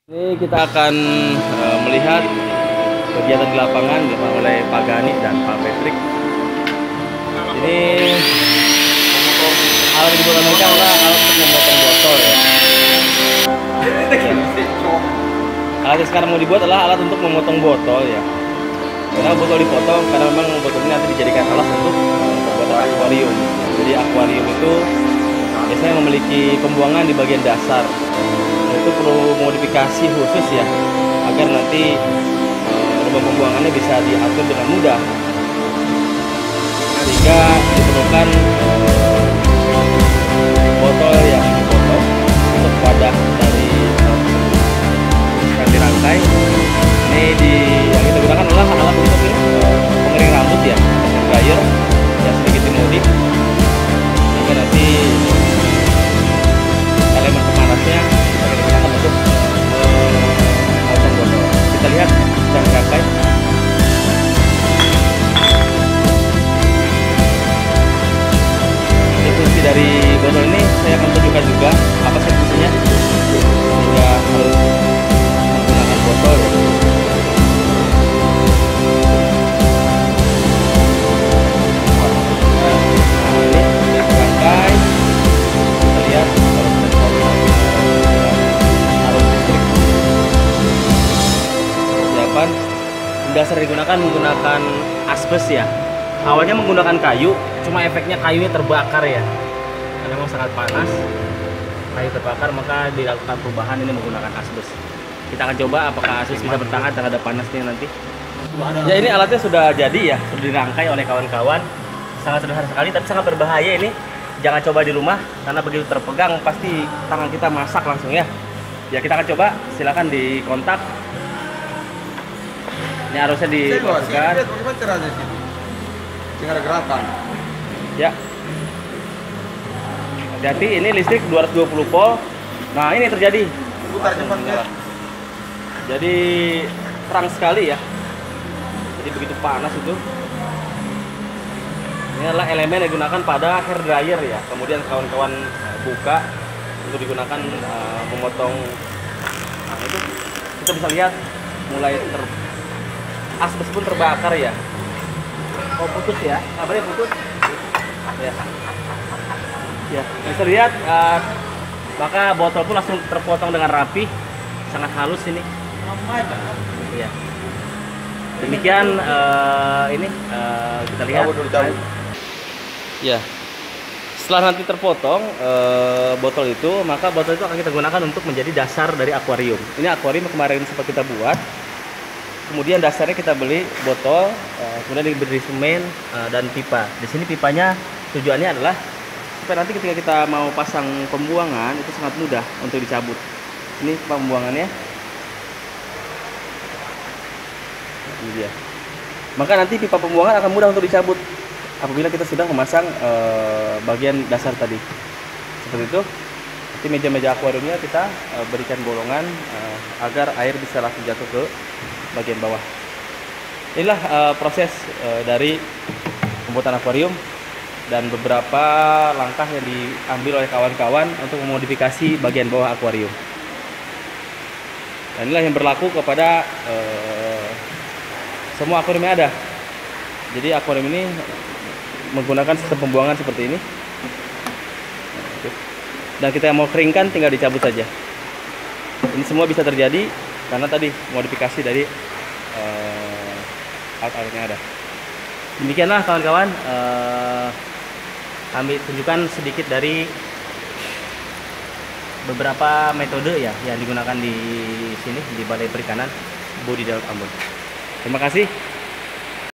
Ini kita akan melihat kegiatan di lapangan dilakukan oleh Pak Gani dan Pak Patrick. Ini alat yang digunakan mereka adalah alat untuk memotong botol ya. Alat yang sekarang mau dibuat adalah alat untuk memotong botol ya. Karena botol dipotong karena memang botol ini nanti dijadikan alas untuk pembuatan akuarium. Jadi akuarium itu biasanya memiliki pembuangan di bagian dasar. Itu perlu modifikasi khusus ya agar nanti lubang pembuangannya bisa diatur dengan mudah, sehingga diperlukan botol yang dipotong untuk wadah dari yang dirangkai. Ini yang kita gunakan adalah alat untuk pengering rambut ya, dryer yang sedikit dimodif sehingga nanti elemen pemanasnya untuk memotong botol. Kita lihat cara rangkai. Fungsi dari botol ini saya akan tunjukkan juga apa sih fungsinya sehingga harus menggunakan botol ya. Dasar digunakan menggunakan asbes ya. Awalnya menggunakan kayu, cuma efeknya kayunya terbakar ya. Karena memang sangat panas, kayu terbakar, maka dilakukan perubahan ini menggunakan asbes. Kita akan coba apakah asbes bisa bertahan terhadap panasnya nanti. Ya, ini alatnya sudah jadi ya, sudah dirangkai oleh kawan-kawan. Sangat sederhana sekali, tapi sangat berbahaya ini. Jangan coba di rumah karena begitu terpegang pasti tangan kita masak langsung ya. Ya, kita akan coba. Silakan dikontak. Ini harusnya dimasukkan. Bagaimana caranya sih? Jangan ada gerakan. Ya. Hati-hati, ini listrik 220 volt. Nah, ini terjadi. Putar cepat ya. Jadi terang sekali ya. Jadi begitu panas itu. Ini adalah elemen yang digunakan pada hair dryer ya. Kemudian kawan-kawan buka untuk digunakan memotong. Nah, itu kita bisa lihat mulai asbes pun terbakar ya. Oh, putus ya, kabarnya putus ya. Ya, bisa lihat maka botol pun langsung terpotong dengan rapi, sangat halus ini ya. Demikian ini kita lihat ya. Setelah nanti terpotong botol itu, maka botol itu akan kita gunakan untuk menjadi dasar dari akuarium. Ini akuarium kemarin sempat kita buat. Kemudian dasarnya kita beli botol, kemudian diberi semen dan pipa. Di sini pipanya tujuannya adalah supaya nanti ketika kita mau pasang pembuangan itu sangat mudah untuk dicabut. Ini pipa pembuangannya. Ini dia. Maka nanti pipa pembuangan akan mudah untuk dicabut apabila kita sudah memasang bagian dasar tadi. Seperti itu. Nanti meja-meja akuariumnya kita berikan bolongan agar air bisa langsung jatuh ke bagian bawah. Inilah proses dari pembuatan akuarium dan beberapa langkah yang diambil oleh kawan-kawan untuk memodifikasi bagian bawah akuarium. Dan inilah yang berlaku kepada semua akuarium yang ada. Jadi akuarium ini menggunakan sistem pembuangan seperti ini. Dan kita yang mau keringkan tinggal dicabut saja. Ini semua bisa terjadi karena tadi modifikasi dari alat-alat yang ada. Demikianlah kawan-kawan, kami tunjukkan sedikit dari beberapa metode ya yang digunakan di sini di Balai Perikanan Budidaya Laut Ambon. Terima kasih.